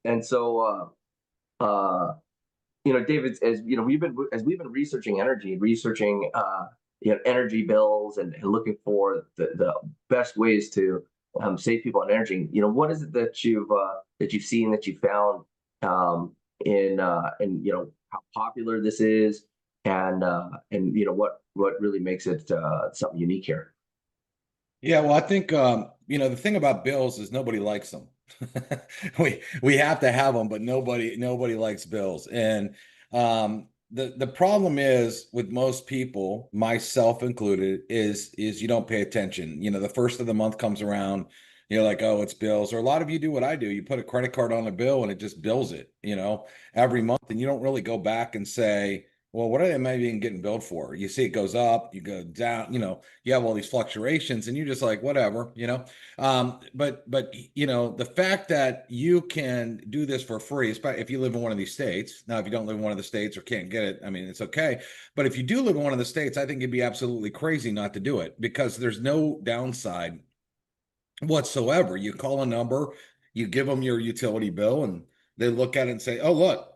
And so, David, as you know, we've been researching energy, researching energy bills, and looking for the best ways to save people on energy. What is it that you've seen, that you found, in how popular this is, and what really makes it something unique here. Yeah, well, I think the thing about bills is nobody likes them. We have to have them, but nobody likes bills. And the problem is with most people, myself included, is you don't pay attention. The first of the month comes around, you're like, oh, it's bills. Or a lot of you do what I do. You put a credit card on a bill and it just bills it, every month, and you don't really go back and say, well, what am I even getting billed for? You see it goes up, you go down, you have all these fluctuations and you're just like, whatever. But the fact that you can do this for free, especially if you live in one of these states. Now, if you don't live in one of the states or can't get it, I mean, it's okay. But if you do live in one of the states, I think it'd be absolutely crazy not to do it, because there's no downside whatsoever. You call a number, you give them your utility bill, and they look at it and say, oh, look,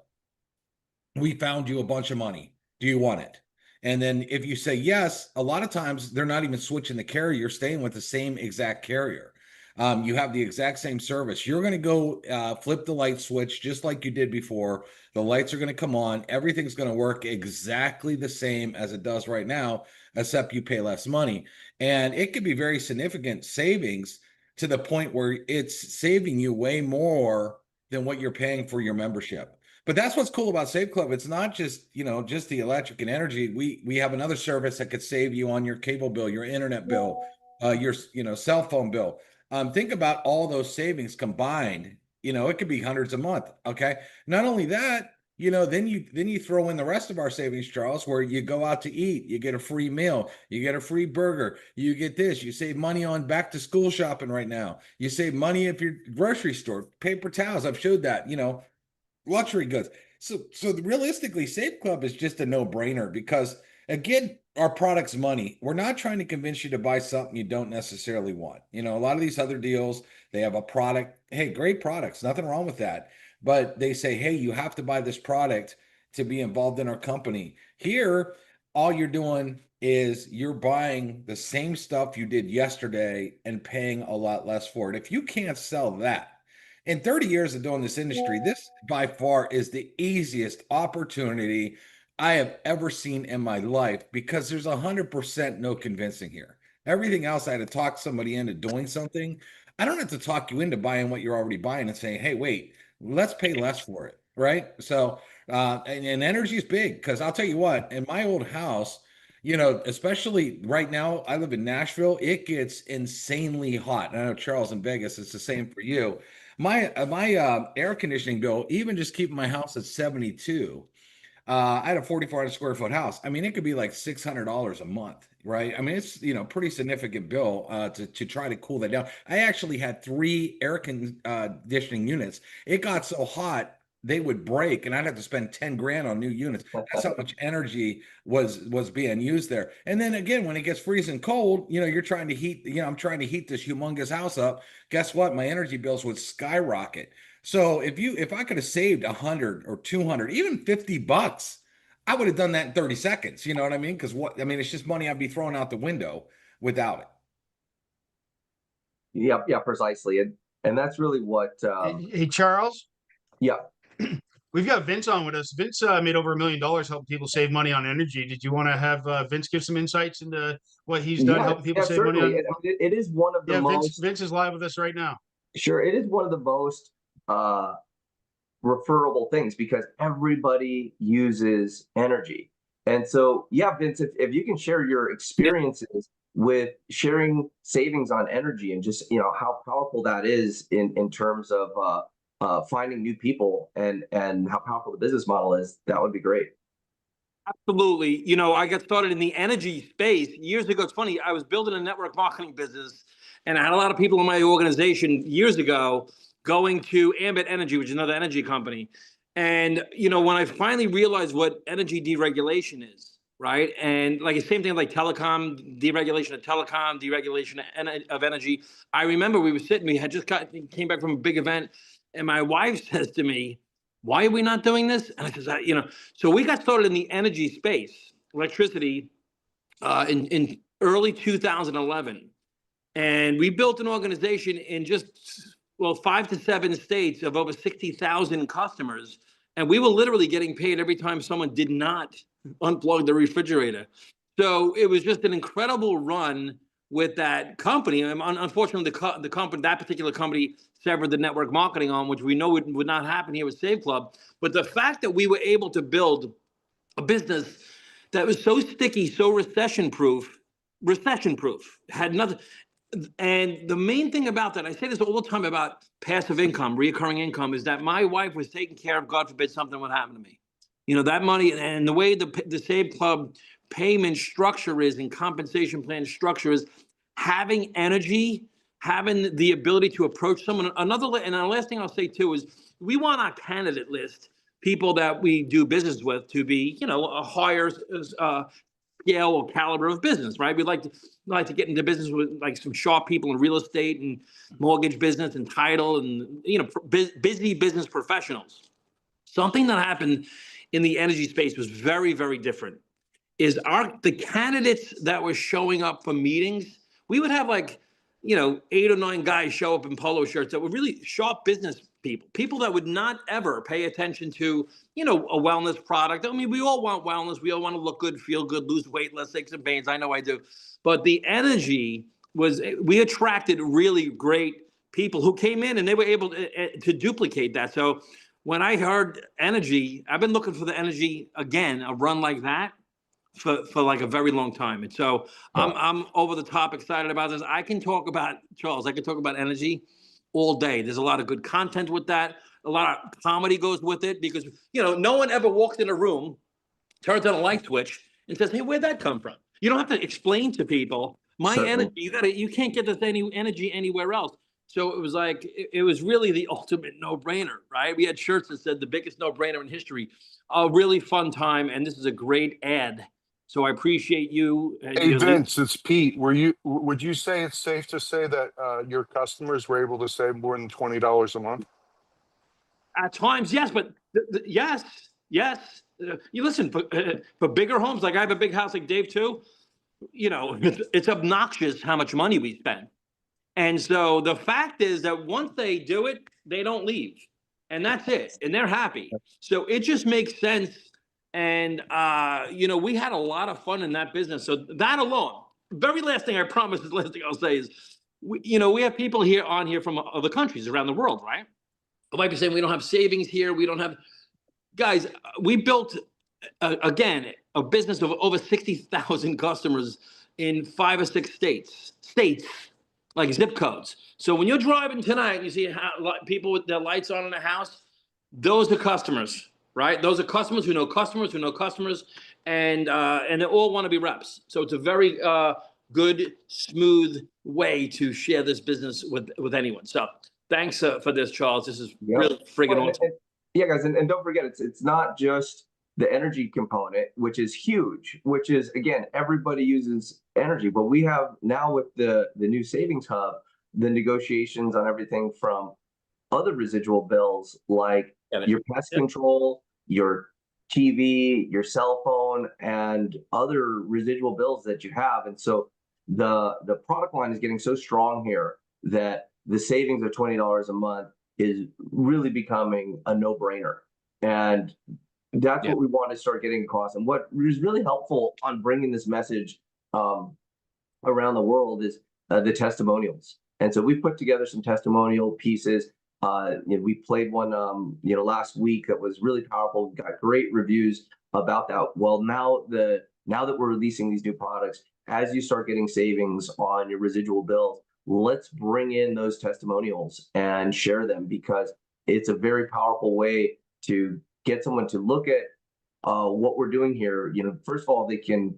we found you a bunch of money. Do you want it? And then if you say yes, a lot of times they're not even switching the carrier. You're staying with the same exact carrier. You have the exact same service. You're going to go flip the light switch just like you did before. The lights are going to come on. Everything's going to work exactly the same as it does right now, except you pay less money. And it could be very significant savings, to the point where it's saving you way more than what you're paying for your membership. But that's what's cool about Save Club. It's not just the electric and energy. We have another service that could save you on your cable bill, your internet bill, your cell phone bill. Think about all those savings combined. It could be hundreds a month. Okay. Not only that, then you throw in the rest of our savings, Charles, where you go out to eat, you get a free meal, you get a free burger, you get this, you save money on back to school shopping right now. You save money at your grocery store, paper towels. I've showed that, luxury goods. So realistically, Safe Club is just a no-brainer, because again, our product's money. We're not trying to convince you to buy something you don't necessarily want. A lot of these other deals, they have a product. Hey, great products, nothing wrong with that. But they say, hey, you have to buy this product to be involved in our company. Here, all you're doing is you're buying the same stuff you did yesterday and paying a lot less for it. If you can't sell that, in 30 years of doing this industry, this by far is the easiest opportunity I have ever seen in my life, because there's 100% no convincing here. Everything else, I had to talk somebody into doing something. I don't have to talk you into buying what you're already buying and saying, hey, wait, let's pay less for it. Right. So, and energy is big, because I'll tell you what, in my old house, especially right now, I live in Nashville. It gets insanely hot. And I know, Charles, in Vegas, it's the same for you. My air conditioning bill, even just keeping my house at 72, I had a 4,400 square foot house. I mean, it could be like $600 a month, right? I mean, it's pretty significant bill to try to cool that down. I actually had three air conditioning units. It got so hot they would break, and I'd have to spend 10 grand on new units. That's how much energy was being used there. And then again, when it gets freezing cold, you're trying to heat. I'm trying to heat this humongous house up. Guess what? My energy bills would skyrocket. So if I could have saved 100 or 200, even $50, I would have done that in 30 seconds. You know what I mean? Because it's just money I'd be throwing out the window without it. Yeah, yeah, precisely, and that's really what. Hey, Charles, Yeah, we've got Vince on with us. Vince made over $1 million helping people save money on energy. Did you want to have Vince give some insights into what he's done yeah, helping people yeah, save money certainly. on? It is one of the Yeah, Vince. most. Vince is live with us right now. Sure, it is one of the most uh, referable things, because everybody uses energy. And so, yeah, Vince, if you can share your experiences with sharing savings on energy, and just how powerful that is in terms of finding new people, and how powerful the business model is, that would be great. Absolutely. I got started in the energy space years ago. It's funny. I was building a network marketing business, and I had a lot of people in my organization years ago going to Ambit Energy, which is another energy company. And, when I finally realized what energy deregulation is, right? And like the same thing like telecom, deregulation of telecom, deregulation of energy. I remember we were sitting, we had just came back from a big event, And my wife says to me, why are we not doing this? And I says, so we got started in the energy space, electricity, in early 2011. And we built an organization in just, 5 to 7 states of over 60,000 customers. And we were literally getting paid every time someone did not unplug the refrigerator. So it was just an incredible run with that company. And unfortunately, the company, that particular company, severed the network marketing on, which we know would not happen here with Save Club. But the fact that we were able to build a business that was so sticky, so recession proof, had nothing. And the main thing about that, I say this all the time about passive income, recurring income, is that my wife was taken care of. God forbid something would happen to me. That money, and the way the Save Club payment structure is and compensation plan structure is, having energy, having the ability to approach someone. And the last thing I'll say too is, we want our candidate list, people that we do business with, to be, a higher scale or caliber of business, right? We'd like to get into business with like some sharp people in real estate and mortgage business and title and, busy business professionals. Something that happened in the energy space was very, very different. Is the candidates that were showing up for meetings, we would have 8 or 9 guys show up in polo shirts that were really sharp business people that would not ever pay attention to, a wellness product. I mean, we all want wellness. We all want to look good, feel good, lose weight, less aches and pains. I know I do. But the energy we attracted really great people who came in and they were able to duplicate that. So when I heard energy, I've been looking for the energy again, a run like that, for like a very long time. And so I'm over the top excited about this. I can talk about energy all day. There's a lot of good content with that. A lot of comedy goes with it because, no one ever walks in a room, turns on a light switch and says, hey, where'd that come from? You don't have to explain to people my Certainly. energy. You can't get this energy anywhere else. So it was like, it was really the ultimate no-brainer, right? We had shirts that said the biggest no-brainer in history. A really fun time. And this is a great ad. So I appreciate you. Hey, Vince, it's Pete. Would you say it's safe to say that your customers were able to save more than $20 a month? At times, yes, but yes. You listen, for bigger homes, like I have a big house like Dave too, it's obnoxious how much money we spend. And so the fact is that once they do it, they don't leave. And that's it. And they're happy. So it just makes sense. And, we had a lot of fun in that business. So that alone, very last thing I promise, the last thing I'll say is, we have people on here from other countries around the world, right? I might be saying we don't have savings here. We don't have, guys, we built, again, a business of over 60,000 customers in 5 or 6 states, like zip codes. So when you're driving tonight, you see people with their lights on in the house, those are customers. Right? Those are customers who know customers, and they all want to be reps. So it's a very good, smooth way to share this business with anyone. So thanks for this, Charles. This is really friggin' awesome. Yeah, guys, and don't forget, it's not just the energy component, which is huge, which is, again, everybody uses energy. But we have now with the new Savings Hub, the negotiations on everything from other residual bills like your pest control, your TV, your cell phone, and other residual bills that you have. And so the product line is getting so strong here that the savings of $20 a month is really becoming a no-brainer. And that's what we want to start getting across. And what is really helpful on bringing this message around the world is the testimonials. And so we put together some testimonial pieces. We played one, last week that was really powerful. We got great reviews about that. Well, now that we're releasing these new products, as you start getting savings on your residual bills, let's bring in those testimonials and share them, because it's a very powerful way to get someone to look at what we're doing here. First of all, they can,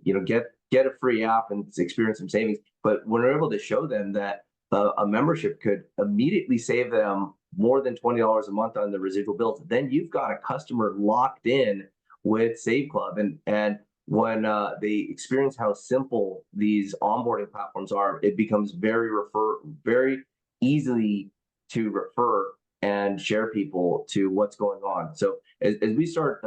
get a free app and experience some savings. But when we're able to show them that a membership could immediately save them more than $20 a month on the residual bills, then you've got a customer locked in with Save Club. And when they experience how simple these onboarding platforms are, it becomes very easily to refer and share people to what's going on. So as we start,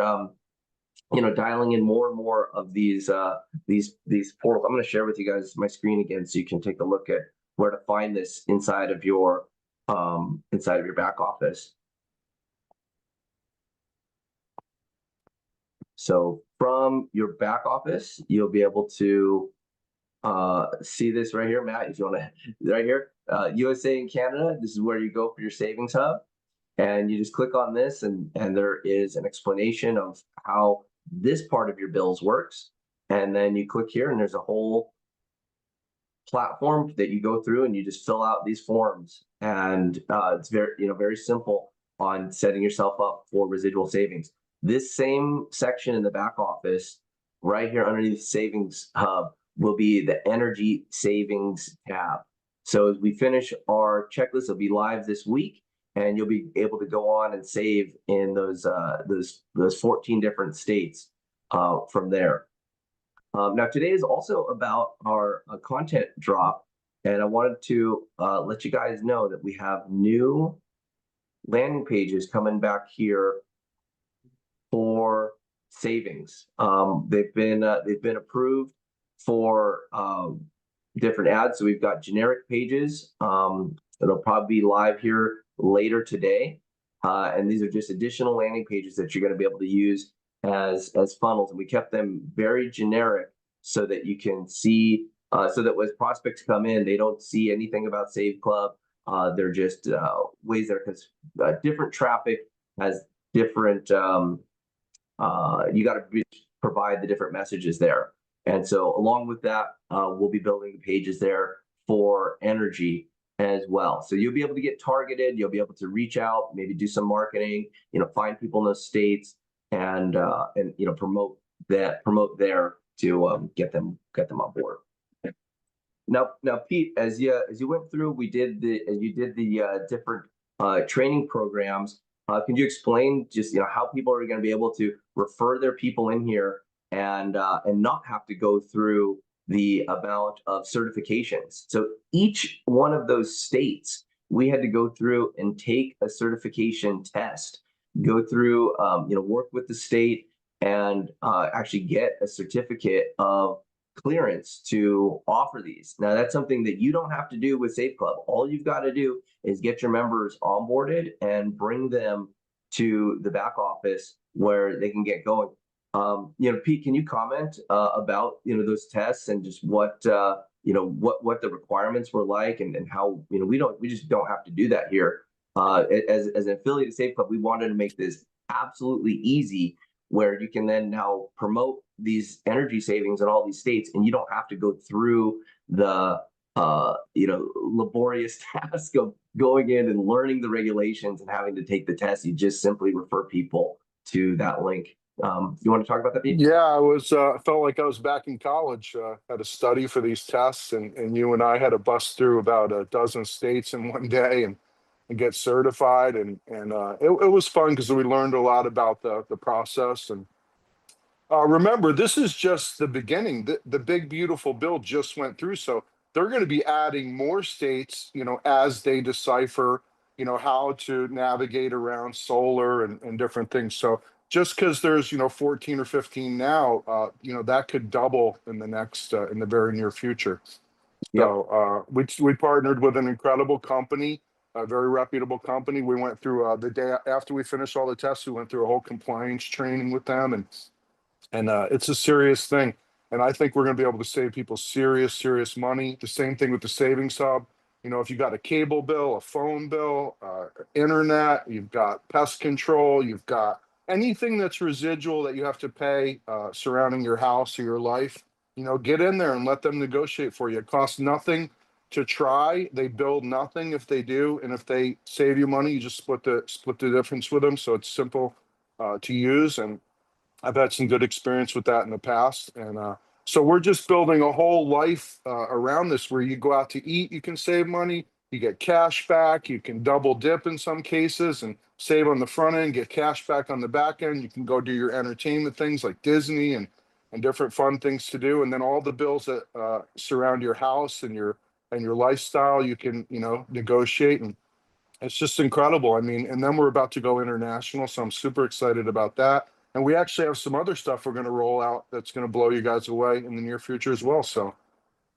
dialing in more and more of these portals, I'm going to share with you guys my screen again so you can take a look at where to find this inside of your back office. So from your back office, you'll be able to see this right here, Matt, if you want to, right here, USA and Canada. This is where you go for your savings hub, and you just click on this, and there is an explanation of how this part of your bills works. And then you click here, and there's a whole platform that you go through, and you just fill out these forms. And it's very simple on setting yourself up for residual savings. This same section in the back office, right here underneath Savings Hub, will be the Energy Savings tab. So as we finish our checklist, it'll be live this week, and you'll be able to go on and save in those 14 different states from there. Now today is also about our content drop, and I wanted to let you guys know that we have new landing pages coming back here for savings. They've been approved for different ads. So we've got generic pages. It'll probably be live here later today, and these are just additional landing pages that you're going to be able to use as funnels. And we kept them very generic so that you can see, so that as prospects come in, they don't see anything about Save Club. They're just ways that, because different traffic has different. You got to provide the different messages there. And so along with that, we'll be building the pages there for energy as well. So you'll be able to get targeted. You'll be able to reach out, maybe do some marketing, find people in those states, and promote there to get them on board. Now, Pete, as you went through, you did the different training programs. Can you explain just how people are going to be able to refer their people in here and not have to go through the amount of certifications? So each one of those states, we had to go through and take a certification test, go through, work with the state, and actually get a certificate of clearance to offer these. Now, that's something that you don't have to do with Safe Club. All you've got to do is get your members onboarded and bring them to the back office where they can get going. Pete, can you comment about those tests and just what what the requirements were like, and how we just don't have to do that here. As an affiliate of Safe Club, we wanted to make this absolutely easy, where you can then now promote these energy savings in all these states, and you don't have to go through the laborious task of going in and learning the regulations and having to take the test. You just simply refer people to that link. You want to talk about that, Pete? Yeah, I was felt like I was back in college. Had to study for these tests, and you and I had to bust through about a dozen states in one day and get certified, and it was fun because we learned a lot about the process. And remember, this is just the beginning. The big beautiful bill just went through, so they're going to be adding more states, as they decipher, how to navigate around solar and different things. So just because there's 14 or 15 now, that could double in the next in the very near future. Yep. So we partnered with an incredible company, a very reputable company. We went through the day after we finished all the tests, we went through a whole compliance training with them, and it's a serious thing. And I think we're going to be able to save people serious money. The same thing with the savings hub. If you got a cable bill, a phone bill, internet, you've got pest control, you've got anything that's residual that you have to pay surrounding your house or your life, get in there and let them negotiate for you. It costs nothing to try. They build nothing if they do. And if they save you money, you just split the difference with them. So it's simple to use. And I've had some good experience with that in the past. And so we're just building a whole life around this, where you go out to eat, you can save money, you get cash back, you can double dip in some cases and save on the front end, get cash back on the back end. You can go do your entertainment things like Disney and different fun things to do. And then all the bills that surround your house and your lifestyle, you can, negotiate. And It's just incredible. I mean, and then we're about to go international, so I'm super excited about that. And we actually have some other stuff we're going to roll out that's going to blow you guys away in the near future as well. So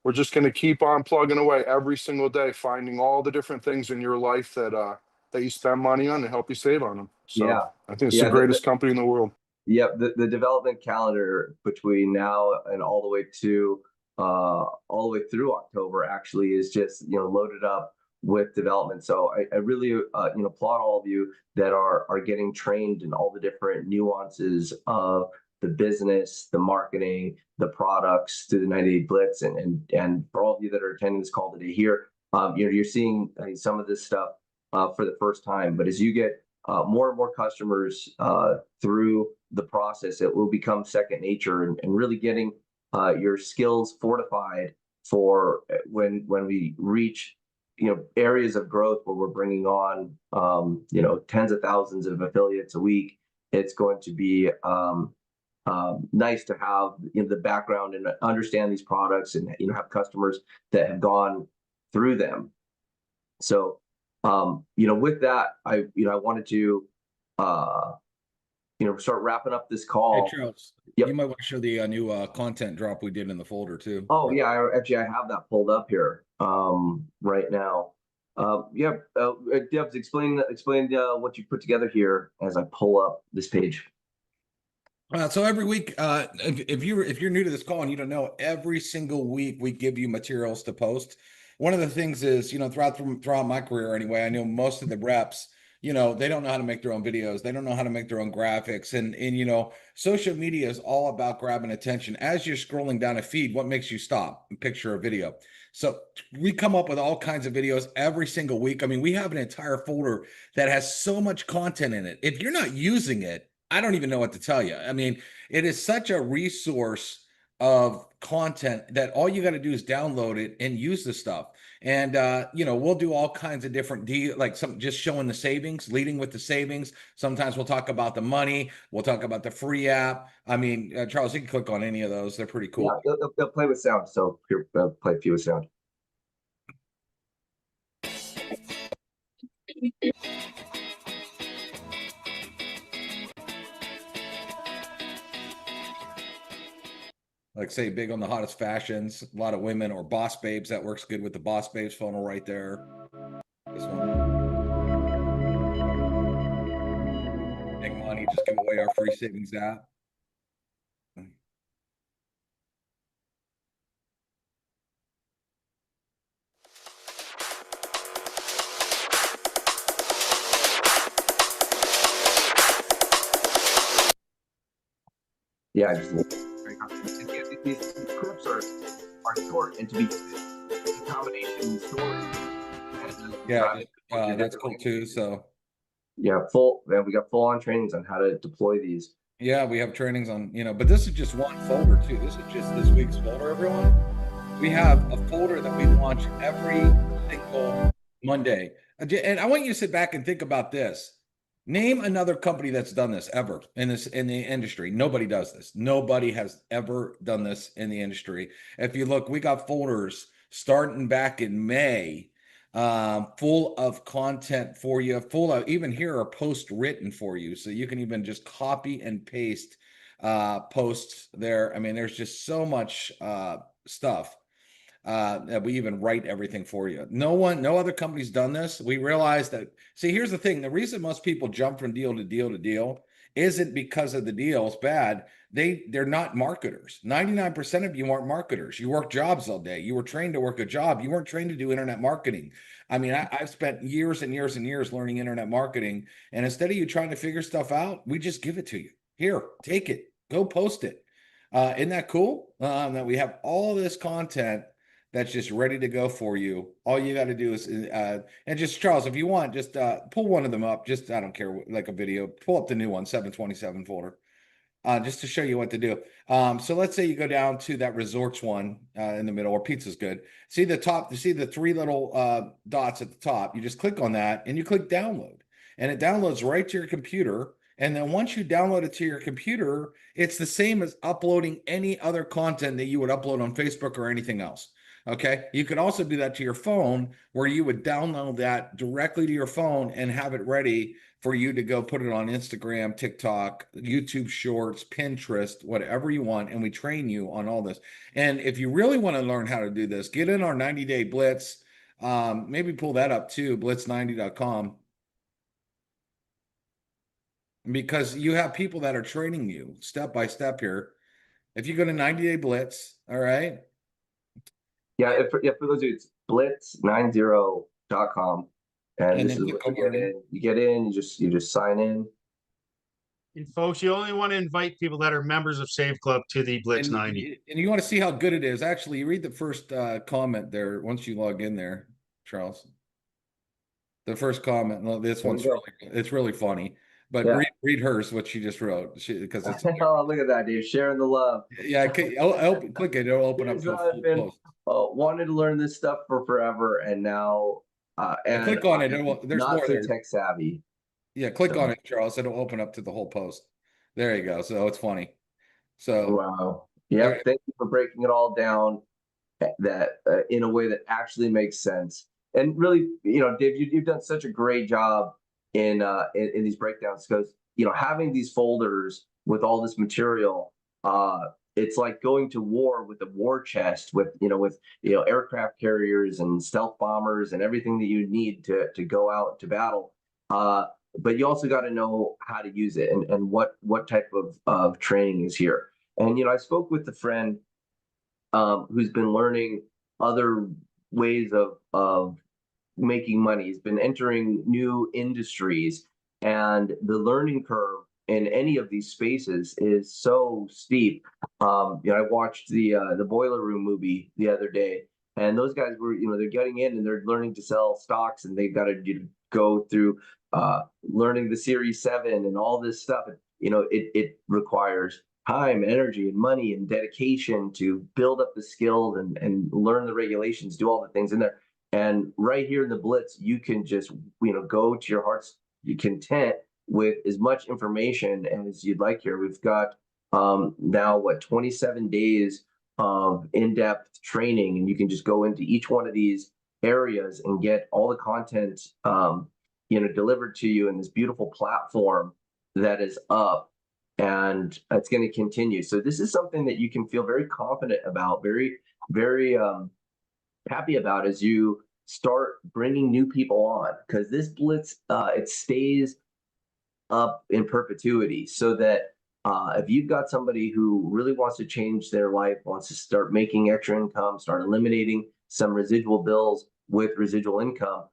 we're just going to keep on plugging away every single day, finding all the different things in your life that you spend money on and help you save on them. So Yeah. I think it's Yeah. the greatest company in the world. Yep, the development calendar between now and all the way through October actually is just loaded up with development. So I really applaud all of you that are getting trained in all the different nuances of the business, the marketing, the products through the 98 Blitz, and for all of you that are attending this call today here, you're seeing some of this stuff for the first time. But as you get more and more customers through the process, it will become second nature, and really getting your skills fortified for when we reach areas of growth where we're bringing on tens of thousands of affiliates a week. It's going to be nice to have the background and understand these products, and have customers that have gone through them. So with that, I wanted to start wrapping up this call. Hey, Charles, Yep. you might want to show the new content drop we did in the folder too. Oh yeah, I have that pulled up here right now. Debs, explain what you put together here as I pull up this page. So every week, if you're new to this call and you don't know, every single week we give you materials to post. One of the things is, throughout my career anyway, I know most of the reps, they don't know how to make their own videos. They don't know how to make their own graphics. And social media is all about grabbing attention. As you're scrolling down a feed, what makes you stop and picture a video? So we come up with all kinds of videos every single week. I mean, we have an entire folder that has so much content in it. If you're not using it, I don't even know what to tell you. I mean, it is such a resource of content that all you got to do is download it and use the stuff. And we'll do all kinds of different like some just showing the savings, leading with the savings. Sometimes we'll talk about the money. We'll talk about the free app. I mean, Charles, you can click on any of those. They're pretty cool. Yeah, they'll play with sound. So here, play a few with sound. Like say big on the hottest fashions, a lot of women or boss babes. That works good with the boss babes funnel right there. This one. Big money, just give away our free savings app. Yeah, these clips are short and to be combination stories. Yeah, that's cool too. So yeah, we got full on trainings on how to deploy these. yeah, we have trainings on, but this is just one folder too. This is just this week's folder, everyone. We have a folder that we launch every single Monday. And I want you to sit back and think about this. Name another company that's done this ever in the industry. Nobody does this. Nobody has ever done this in the industry. If you look, we got folders starting back in May, full of content for you, full of, even here are posts written for you. So you can even just copy and paste posts there. I mean, there's just so much stuff. That we even write everything for you. No other company's done this. We realize that, see, here's the thing. The reason most people jump from deal to deal to deal isn't because of the deal's bad. They're not marketers. 99% of you aren't marketers. You work jobs all day. You were trained to work a job. You weren't trained to do internet marketing. I mean, I've spent years and years and years learning internet marketing. And instead of you trying to figure stuff out, we just give it to you. Here, take it. Go post it. Isn't that cool? That we have all this content that's just ready to go for you. All you got to do is, and just Charles, if you want, just pull one of them up. Just, I don't care, like a video, pull up the new one, 727 folder, just to show you what to do. So let's say you go down to that resorts one in the middle, or pizza's good. See the top, you see the three little dots at the top. You just click on that and you click download, and it downloads right to your computer. And then once you download it to your computer, it's the same as uploading any other content that you would upload on Facebook or anything else. Okay. You could also do that to your phone, where you would download that directly to your phone and have it ready for you to go put it on Instagram, TikTok, YouTube Shorts, Pinterest, whatever you want. And we train you on all this. And if you really want to learn how to do this, get in our 90-day blitz. Maybe pull that up too, blitz90.com, because you have people that are training you step by step here. If you go to 90-day blitz, all right. Yeah, for those of you, it's blitz90.com. And And this then is click what you over get in. You get in, you just sign in. And folks, you only want to invite people that are members of Save Club to the Blitz and, 90. and you want to see how good it is. Actually, you read the first comment there once you log in there, Charles. The first comment. Well, this There we one's go. it's really funny. But Yeah. read hers, what she just wrote, because it's Oh, look at that, Dave, sharing the love. yeah. I'll click it. It'll open up Here's to a what I've full been post. wanted to learn this stuff for forever, and now and Click on it. I'm There's not more so there. tech savvy. Yeah, click So, on it, Charles. It'll open up to the whole post. There you go. So it's funny. So wow. there, Yep. Thank you for breaking it all down that in a way that actually makes sense. And really, Dave, you've done such a great job in these breakdowns, because having these folders with all this material, it's like going to war with a war chest with aircraft carriers and stealth bombers and everything that you need to go out to battle. But you also got to know how to use it, and what type of training is here. And I spoke with a friend who's been learning other ways of making money. He's been entering new industries, and the learning curve in any of these spaces is so steep. I watched the Boiler Room movie the other day, and those guys were, they're getting in and they're learning to sell stocks, and they've got to go through learning the Series 7 and all this stuff. It requires time, energy, and money and dedication to build up the skills and learn the regulations, do all the things in there. And right here in the Blitz, you can just go to your heart's content with as much information as you'd like here. We've got now 27 days of in-depth training, and you can just go into each one of these areas and get all the content delivered to you in this beautiful platform that is up, and it's going to continue. So this is something that you can feel very confident about, very, very happy about as you start bringing new people on, because this Blitz, it stays up in perpetuity, so that if you've got somebody who really wants to change their life, wants to start making extra income, start eliminating some residual bills with residual income,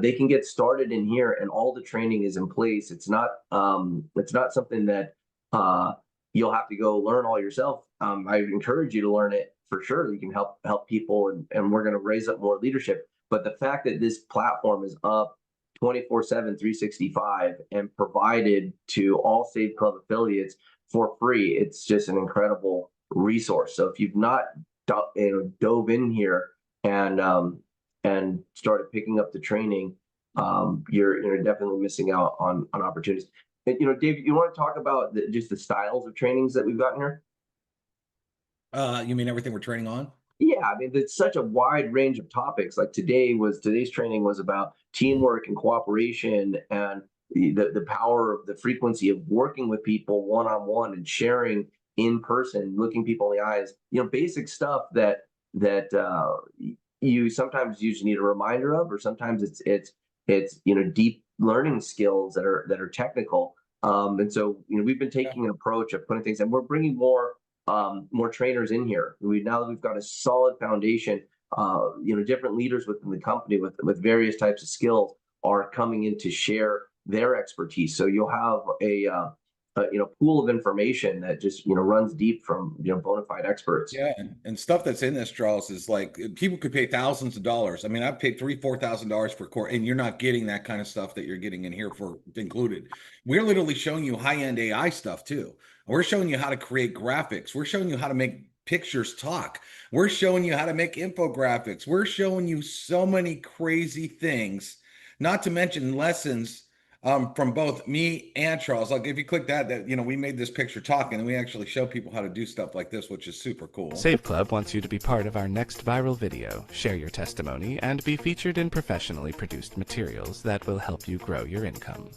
they can get started in here, and all the training is in place. It's not something that you'll have to go learn all yourself. I encourage you to learn it for sure. You can help people, and we're going to raise up more leadership. But the fact that this platform is up 24/7, 365, and provided to all Save Club affiliates for free, it's just an incredible resource. So if you've not dove in here and started picking up the training, you're definitely missing out on opportunities. And, Dave, you want to talk about just the styles of trainings that we've gotten here? you mean everything we're training on? Yeah, I mean, it's such a wide range of topics. Like today's training was about teamwork and cooperation, and the power of the frequency of working with people one-on-one and sharing in person, looking people in the eyes. Basic stuff that you sometimes just need a reminder of, or sometimes it's deep learning skills that are technical. And so we've been taking an approach of putting things, and we're bringing more trainers in here. Now that we've got a solid foundation, different leaders within the company with various types of skills are coming in to share their expertise. So you'll have a pool of information that just runs deep from bona fide experts. Yeah, and stuff that's in this, Charles, is like people could pay thousands of dollars. I mean, I've paid $3,000-$4,000 for core, and you're not getting that kind of stuff that you're getting in here for included. We're literally showing you high-end AI stuff too. We're showing you how to create graphics. We're showing you how to make pictures talk. We're showing you how to make infographics. We're showing you so many crazy things, not to mention lessons from both me and Charles. Like if you click that, you know, we made this picture talking and we actually show people how to do stuff like this, which is super cool. Save Club wants you to be part of our next viral video, share your testimony, and be featured in professionally produced materials that will help you grow your income.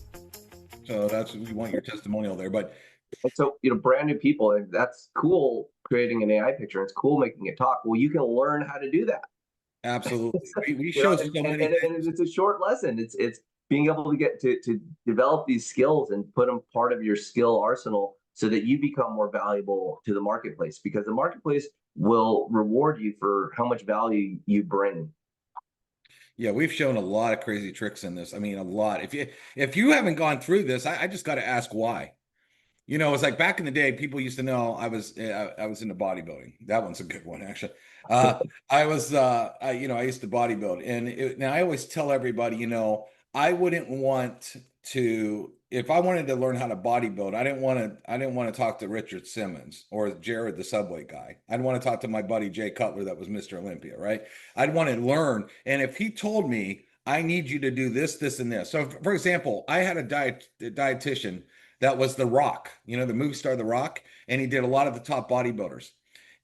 So that's, we want your testimonial there, but And so, you know, brand new people, and that's cool creating an AI picture. It's cool making it talk. Well, you can learn how to do that. absolutely. We You know, show so many things. and it's a short lesson. It's being able to get to develop these skills and put them part of your skill arsenal so that you become more valuable to the marketplace, because the marketplace will reward you for how much value you bring. Yeah, we've shown a lot of crazy tricks in this. I mean, a lot. If you haven't gone through this, I just got to ask why. You know, it's like back in the day, people used to know I was into bodybuilding. That one's a good one, actually. I used to bodybuild, and now I always tell everybody, you know, I wouldn't want to, if I wanted to learn how to bodybuild, I didn't want to talk to Richard Simmons or Jared, the Subway guy. I'd want to talk to my buddy Jay Cutler, that was Mr. Olympia, right? I'd want to learn, and if he told me, I need you to do this, this, and this. So, for example, I had a dietitian that was The Rock, you know, the movie star The Rock, and he did a lot of the top bodybuilders.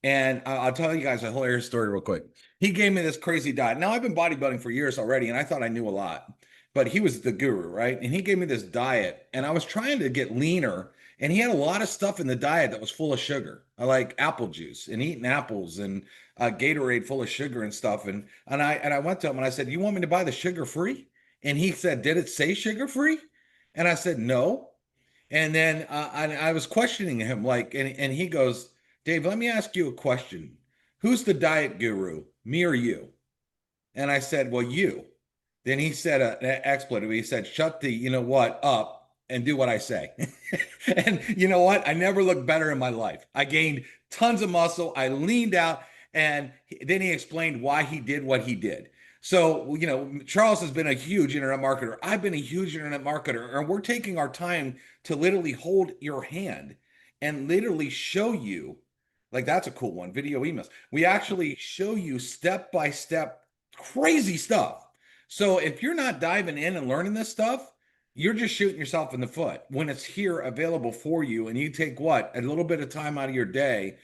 And I'll tell you guys a hilarious story real quick. He gave me this crazy diet. Now, I've been bodybuilding for years already, and I thought I knew a lot, but he was the guru, right? And he gave me this diet, and I was trying to get leaner, and he had a lot of stuff in the diet that was full of sugar. I like apple juice and eating apples and Gatorade full of sugar and stuff. And I went to him and I said, "You want me to buy the sugar free?" And he said, "Did it say sugar free?" And I said, "No." And then I was questioning him, like, and he goes, "Dave, let me ask you a question. Who's the diet guru, me or you?" And I said, "Well, you." Then he said an expletive. He said, "Shut the, you know what, up and do what I say." And you know what? I never looked better in my life. I gained tons of muscle. I leaned out. And then he explained why he did what he did. So, you know, Charles has been a huge internet marketer. I've been a huge internet marketer. And we're taking our time to literally hold your hand and literally show you, like, that's a cool one, video emails. We actually show you step by step crazy stuff. So if you're not diving in and learning this stuff, you're just shooting yourself in the foot when it's here available for you. And you take what, a little bit of time out of your day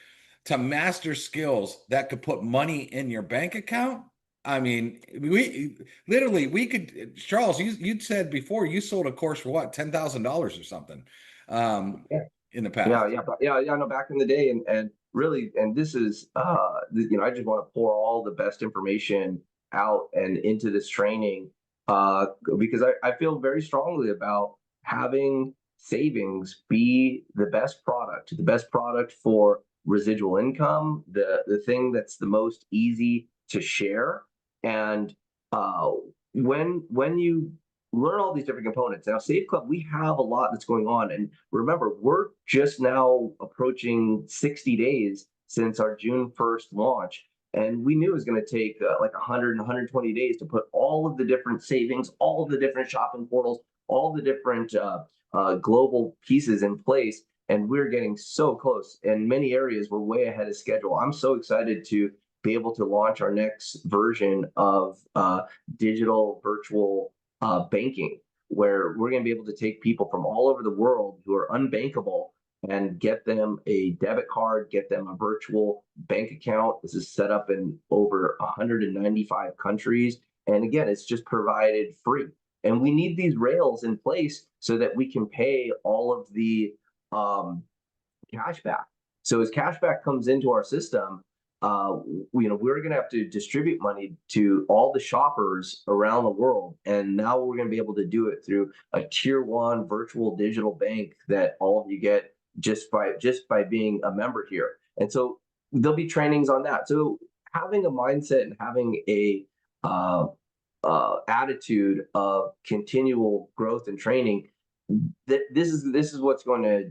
to master skills that could put money in your bank account. I mean, we could, Charles, you'd said before you sold a course for what, $10,000 or something Yeah. in the past. Yeah. No, back in the day, and really, and this is, you know, I just want to pour all the best information out and into this training, because I feel very strongly about having savings be the best product for residual income, the thing that's the most easy to share. And when you learn all these different components, now Save Club, we have a lot that's going on. And remember, we're just now approaching 60 days since our June 1st launch. And we knew it was going to take like 100 and 120 days to put all of the different savings, all of the different shopping portals, all the different global pieces in place. And we're getting so close. In many areas, we're way ahead of schedule. I'm so excited to be able to launch our next version of digital virtual banking, where we're going to be able to take people from all over the world who are unbankable and get them a debit card, get them a virtual bank account. This is set up in over 195 countries. And again, it's just provided free. And we need these rails in place so that we can pay all of the cash back. So as cash back comes into our system, you know, we're going to have to distribute money to all the shoppers around the world. And now we're going to be able to do it through a tier 1 virtual digital bank that all of you get just by being a member here. And so there'll be trainings on that. So having a mindset and having a attitude of continual growth and training, this is what's going to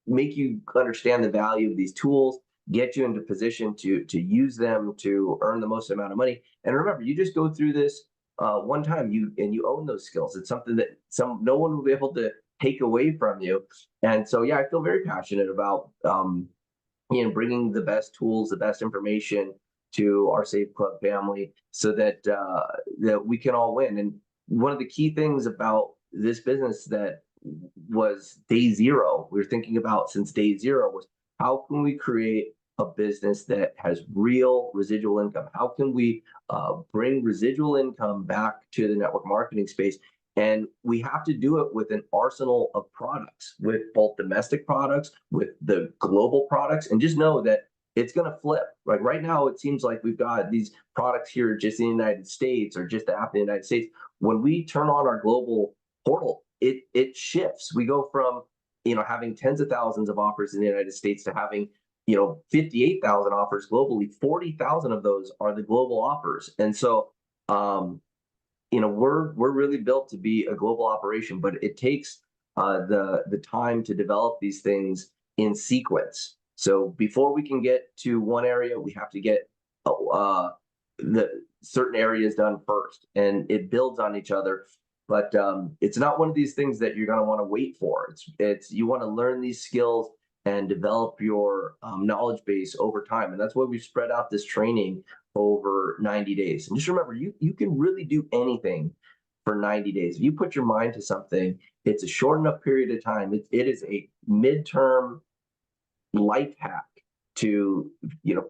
make you understand the value of these tools, get you into position to use them to earn the most amount of money. And remember, you just go through this one time, you own those skills. It's something that no one will be able to take away from you. And so, yeah, I feel very passionate about you know, bringing the best tools, the best information to our Save Club family, so that that we can all win. And one of the key things about this business that was day zero. We were thinking about since day zero was how can we create a business that has real residual income? How can we bring residual income back to the network marketing space? And we have to do it with an arsenal of products, with both domestic products, with the global products, and just know that it's going to flip. Like right now, it seems like we've got these products here just in the United States or just the app in the United States. When we turn on our global portal, it shifts. We go from having tens of thousands of offers in the United States to having 58,000 offers globally. 40,000 of those are the global offers, and so we're really built to be a global operation, but it takes the time to develop these things in sequence. So before we can get to one area, we have to get the certain areas done first, and it builds on each other. But it's not one of these things that you're going to want to wait for. It's you want to learn these skills and develop your knowledge base over time, and that's why we spread out this training over 90 days. And just remember, you can really do anything for 90 days. If you put your mind to something, it's a short enough period of time. It is a midterm life hack to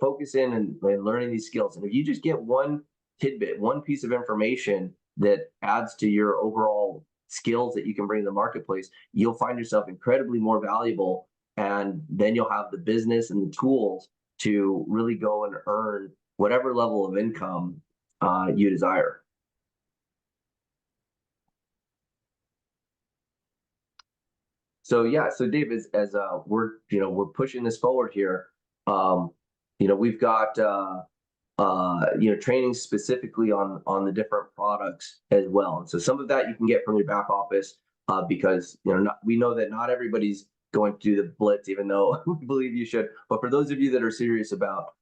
focus in and learning these skills. And if you just get one tidbit, one piece of information that adds to your overall skills that you can bring to the marketplace, you'll find yourself incredibly more valuable. And then you'll have the business and the tools to really go and earn whatever level of income you desire. So yeah, so Dave, as we're pushing this forward here, we've got training specifically on the different products as well. And so some of that you can get from your back office because we know that not everybody's going to do the blitz, even though we believe you should. But for those of you that are serious about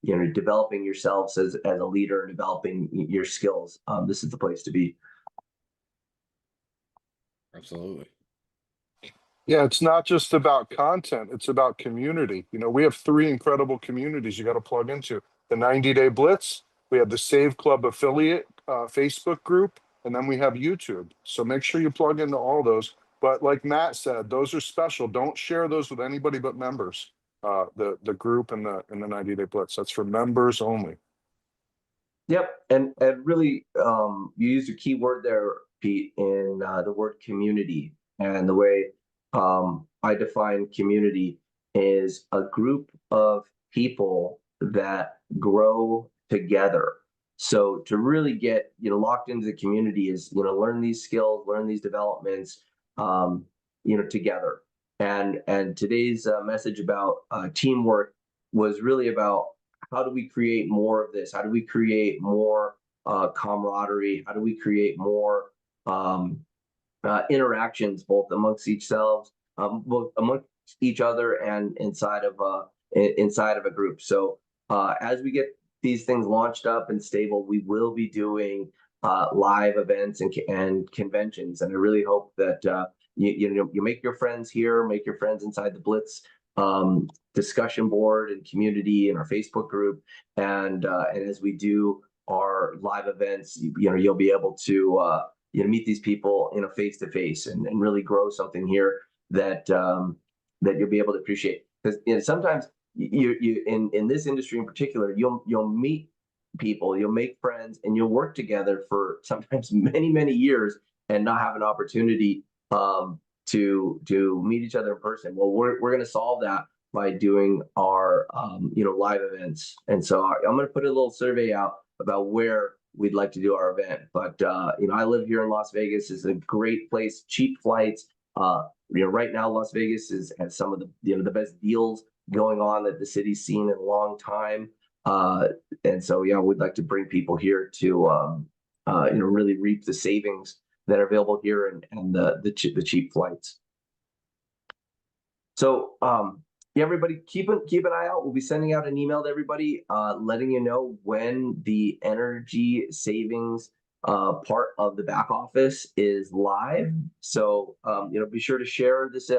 developing yourselves as a leader and developing your skills, this is the place to be. Absolutely. Yeah, it's not just about content, it's about community. We have 3 incredible communities you got to plug into. The 90-Day Blitz, we have the Save Club affiliate Facebook group, and then we have YouTube. So make sure you plug into all those. But like Matt said, those are special. Don't share those with anybody but members. The group and the 90-Day Blitz. That's for members only. Yep, and really, you used a key word there, Pete, in the word community. And the way I define community is a group of people that grow together. So to really get locked into the community is learn these skills, learn these developments, together. And today's message about teamwork was really about how do we create more of this? How do we create more camaraderie? How do we create more interactions both amongst both amongst each other and inside of a group? So as we get these things launched up and stable, we will be doing live events and conventions. And I really hope that you make your friends here, make your friends inside the Blitz discussion board and community in our Facebook group, and as we do our live events, you'll be able to meet these people face to face and really grow something here that you'll be able to appreciate. Because sometimes you in this industry in particular, you'll meet people, you'll make friends, and you'll work together for sometimes many years and not have an opportunity to meet each other in person. Well, we're going to solve that by doing our live events. And so I'm going to put a little survey out about where we'd like to do our event. But I live here in Las Vegas. It's a great place, cheap flights. Right now Las Vegas has some of the best deals going on that the city's seen in a long time. And so we'd like to bring people here to really reap the savings that are available here and the cheap flights. So everybody keep an eye out. We'll be sending out an email to everybody letting you know when the energy savings part of the back office is live. So be sure to share this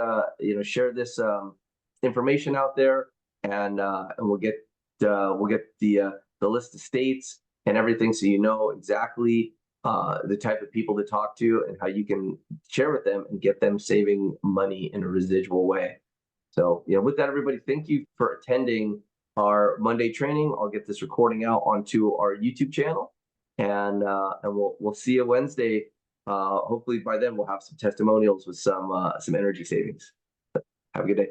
information out there, and we'll get the list of states and everything, so exactly the type of people to talk to, and how you can share with them and get them saving money in a residual way. So, with that, everybody, thank you for attending our Monday training. I'll get this recording out onto our YouTube channel, and we'll see you Wednesday. Hopefully by then we'll have some testimonials with some energy savings. Have a good day.